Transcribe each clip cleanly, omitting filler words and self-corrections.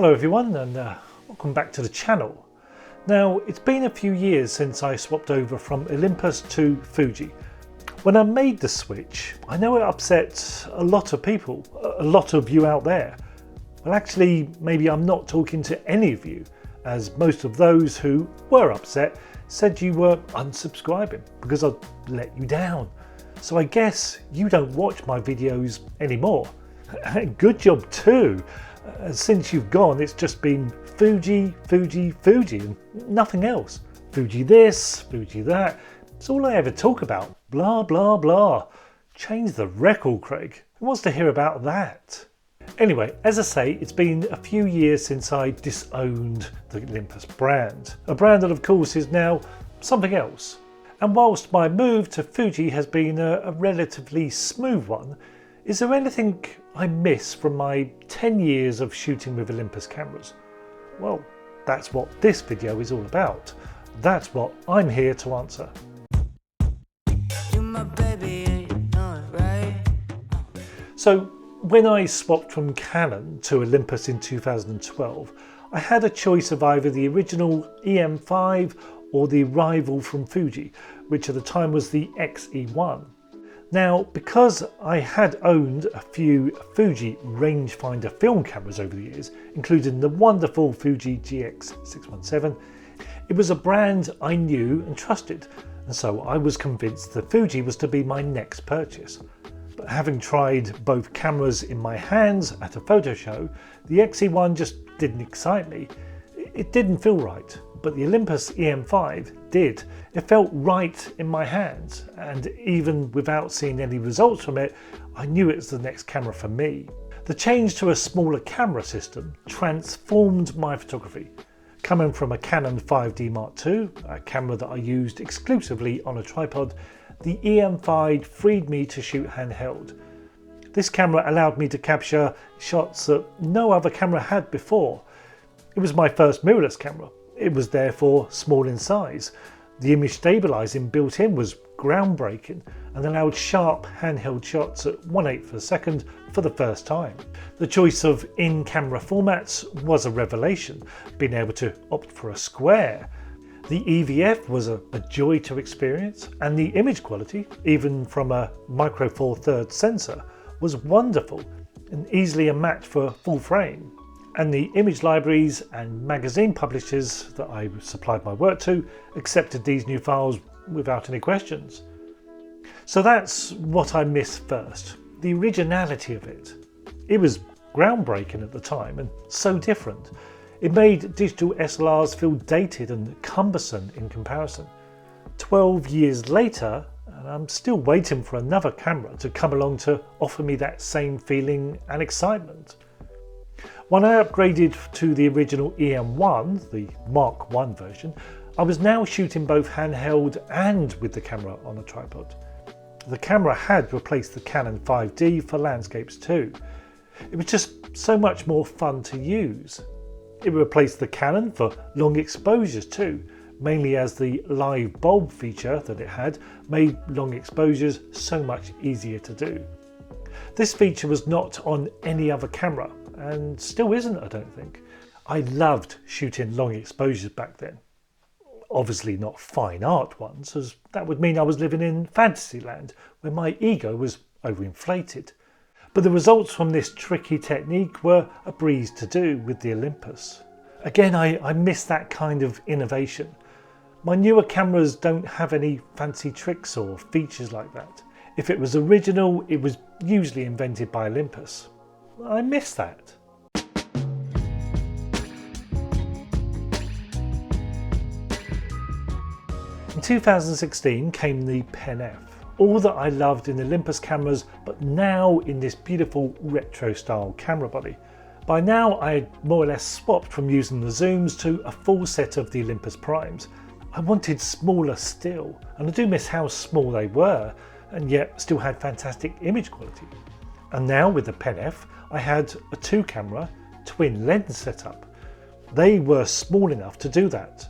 Hello everyone, and welcome back to the channel. Now, it's been a few years since I swapped over from Olympus to Fuji. When I made the switch, I know it upset a lot of people, a lot of you out there. Well, actually, maybe I'm not talking to any of you, as most of those who were upset said you were unsubscribing because I'd let you down. So I guess you don't watch my videos anymore. Good job too. Since you've gone, it's just been Fuji, Fuji, Fuji, and nothing else. Fuji this, Fuji that. It's all I ever talk about. Blah, blah, blah. Change the record, Craig. Who wants to hear about that? Anyway, as I say, it's been a few years since I disowned the Olympus brand. A brand that, of course, is now something else. And whilst my move to Fuji has been a relatively smooth one, is there anything I miss from my 10 years of shooting with Olympus cameras? Well, that's what this video is all about. That's what I'm here to answer. So, when I swapped from Canon to Olympus in 2012, I had a choice of either the original EM5 or the rival from Fuji, which at the time was the XE1. Now, because I had owned a few Fuji rangefinder film cameras over the years, including the wonderful Fuji GX617, it was a brand I knew and trusted, and so I was convinced that Fuji was to be my next purchase. But having tried both cameras in my hands at a photo show, the XE1 just didn't excite me. It didn't feel right, but the Olympus EM5 did. It felt right in my hands, and even without seeing any results from it, I knew it was the next camera for me. The change to a smaller camera system transformed my photography. Coming from a Canon 5D Mark II, a camera that I used exclusively on a tripod, the EM5 freed me to shoot handheld. This camera allowed me to capture shots that no other camera had before. It was my first mirrorless camera. It was therefore small in size. The image stabilizing built in was groundbreaking and allowed sharp handheld shots at 1/8 of a second for the first time. The choice of in-camera formats was a revelation, being able to opt for a square. The EVF was a joy to experience, and the image quality, even from a micro four thirds sensor, was wonderful and easily a match for full frame. And the image libraries and magazine publishers that I supplied my work to accepted these new files without any questions. So that's what I missed first, the originality of it. It was groundbreaking at the time and so different. It made digital SLRs feel dated and cumbersome in comparison. 12 years later, and I'm still waiting for another camera to come along to offer me that same feeling and excitement. When I upgraded to the original EM1, the Mark I version, I was now shooting both handheld and with the camera on a tripod. The camera had replaced the Canon 5D for landscapes too. It was just so much more fun to use. It replaced the Canon for long exposures too, mainly as the live bulb feature that it had made long exposures so much easier to do. This feature was not on any other camera, and still isn't, I don't think. I loved shooting long exposures back then. Obviously not fine art ones, as that would mean I was living in Fantasyland, where my ego was overinflated. But the results from this tricky technique were a breeze to do with the Olympus. Again, I miss that kind of innovation. My newer cameras don't have any fancy tricks or features like that. If it was original, it was usually invented by Olympus. I miss that. In 2016 came the Penf, all that I loved in Olympus cameras, but now in this beautiful retro style camera body. By now I had more or less swapped from using the zooms to a full set of the Olympus primes. I wanted smaller still, and I do miss how small they were, and yet still had fantastic image quality. And now with the Penf, I had a 2-camera twin lens setup. They were small enough to do that.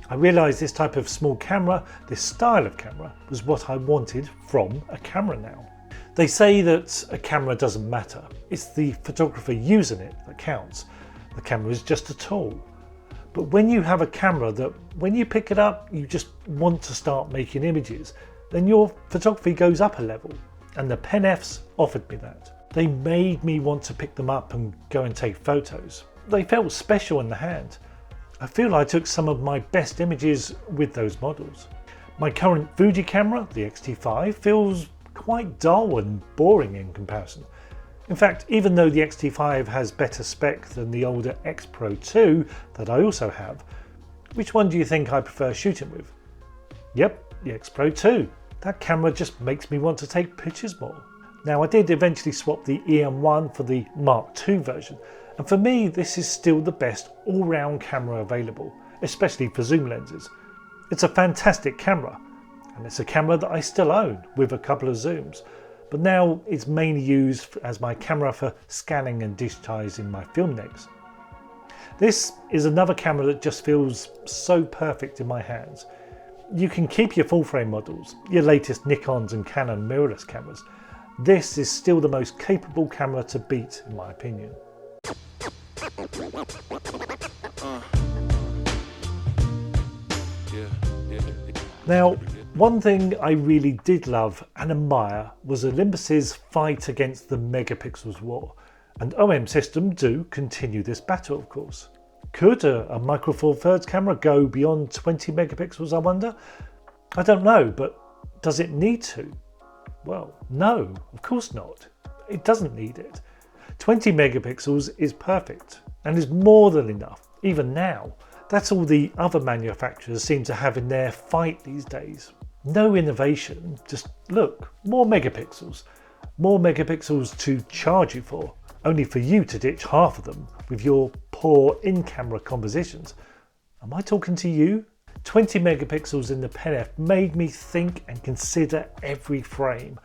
I realised this type of small camera, this style of camera, was what I wanted from a camera now. They say that a camera doesn't matter, it's the photographer using it that counts. The camera is just a tool. But when you have a camera that when you pick it up, you just want to start making images, then your photography goes up a level. And the Penfs offered me that. They made me want to pick them up and go and take photos. They felt special in the hand. I feel I took some of my best images with those models. My current Fuji camera, the X-T5, feels quite dull and boring in comparison. In fact, even though the X-T5 has better spec than the older X Pro 2 that I also have, which one do you think I prefer shooting with? Yep, the X Pro 2. That camera just makes me want to take pictures more. Now, I did eventually swap the EM1 for the Mark II version, and for me this is still the best all-round camera available, especially for zoom lenses. It's a fantastic camera, and it's a camera that I still own with a couple of zooms. But now it's mainly used as my camera for scanning and digitizing my film negs. This is another camera that just feels so perfect in my hands. You can keep your full frame models, your latest Nikons and Canon mirrorless cameras. This is still the most capable camera to beat, in my opinion. Now, one thing I really did love and admire was Olympus's fight against the megapixels war, and OM System do continue this battle, of course. Could a Micro Four Thirds camera go beyond 20 megapixels, I wonder? I don't know, but does it need to? Well, no, of course not. It doesn't need it. 20 megapixels is perfect and is more than enough, even now. That's all the other manufacturers seem to have in their fight these days. No innovation, just look, more megapixels. More megapixels to charge you for, only for you to ditch half of them with your poor in-camera compositions. Am I talking to you? 20 megapixels in the Penf made me think and consider every frame.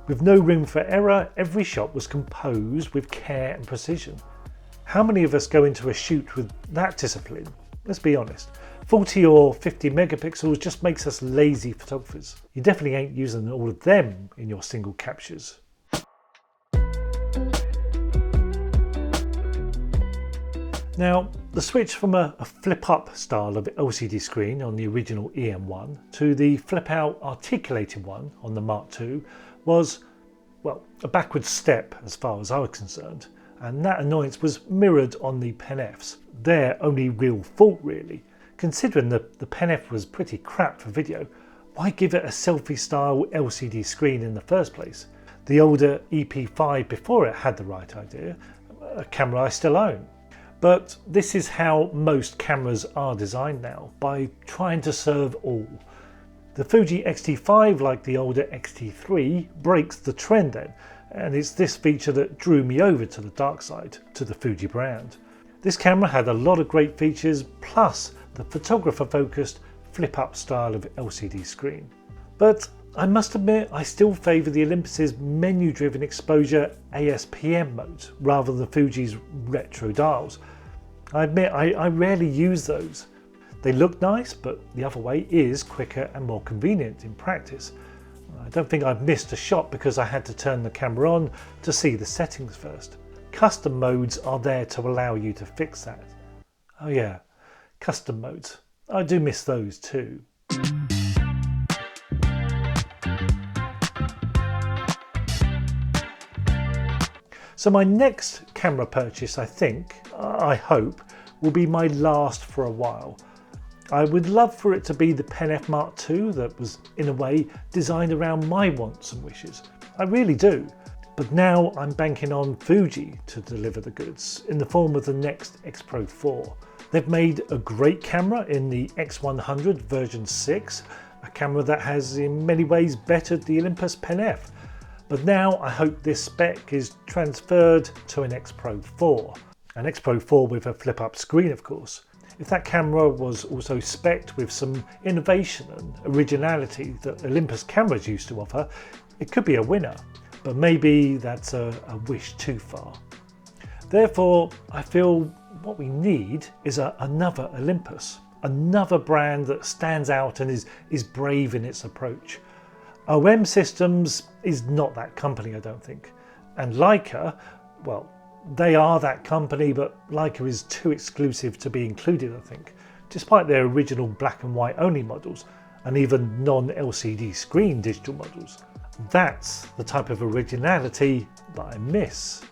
With no room for error, every shot was composed with care and precision. How many of us go into a shoot with that discipline? Let's be honest. 40 or 50 megapixels just makes us lazy photographers. You definitely ain't using all of them in your single captures. Now, the switch from a flip-up style of LCD screen on the original EM1 to the flip-out articulated one on the Mark II was, well, a backward step as far as I was concerned, and that annoyance was mirrored on the Penfs. Their only real fault, really. Considering the Penf was pretty crap for video, why give it a selfie-style LCD screen in the first place? The older EP5 before it had the right idea, a camera I still own. But this is how most cameras are designed now, by trying to serve all. The Fuji X-T5, like the older X-T3, breaks the trend then, and it's this feature that drew me over to the dark side, to the Fuji brand. This camera had a lot of great features, plus the photographer-focused flip-up style of LCD screen. But I must admit, I still favour the Olympus's menu-driven exposure ASPM mode rather than Fuji's retro dials. I admit I rarely use those. They look nice, but the other way is quicker and more convenient in practice. I don't think I've missed a shot because I had to turn the camera on to see the settings first. Custom modes are there to allow you to fix that. Oh yeah, custom modes. I do miss those too. So my next camera purchase, I hope, will be my last for a while. I would love for it to be the Penf Mark II that was, in a way, designed around my wants and wishes. I really do. But now I'm banking on Fuji to deliver the goods in the form of the next X Pro 4. They've made a great camera in the X100 version 6, a camera that has in many ways bettered the Olympus Penf. But now I hope this spec is transferred to an X Pro 4. An X Pro 4 with a flip-up screen, of course. If that camera was also spec'd with some innovation and originality that Olympus cameras used to offer, it could be a winner. But maybe that's a wish too far. Therefore, I feel what we need is another Olympus, another brand that stands out and is brave in its approach. OM Systems is not that company, I don't think. And Leica, well, They are that company, but Leica is too exclusive to be included, I think, despite their original black and white only models and even non-LCD screen digital models. That's the type of originality that I miss.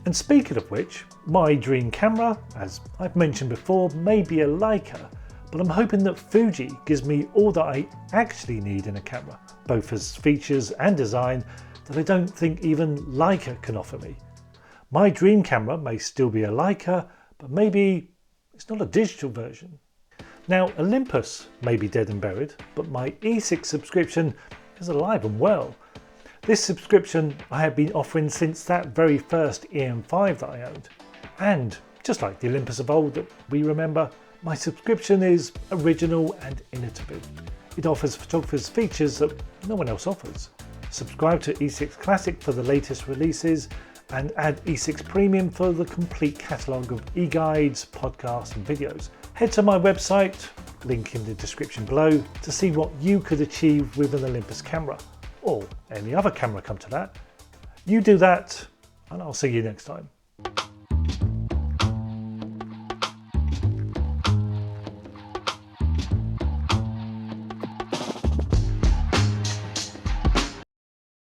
And speaking of which, my dream camera, as I've mentioned before, may be a Leica, but I'm hoping that Fuji gives me all that I actually need in a camera, both as features and design that I don't think even Leica can offer me. My dream camera may still be a Leica, but maybe it's not a digital version. Now, Olympus may be dead and buried, but my E6 subscription is alive and well. This subscription I have been offering since that very first EM5 that I owned. And just like the Olympus of old that we remember, my subscription is original and innovative. It offers photographers features that no one else offers. Subscribe to E6 Classic for the latest releases and add E6 Premium for the complete catalogue of e-guides, podcasts and videos. Head to my website, link in the description below, to see what you could achieve with an Olympus camera, or any other camera come to that. You do that and I'll see you next time.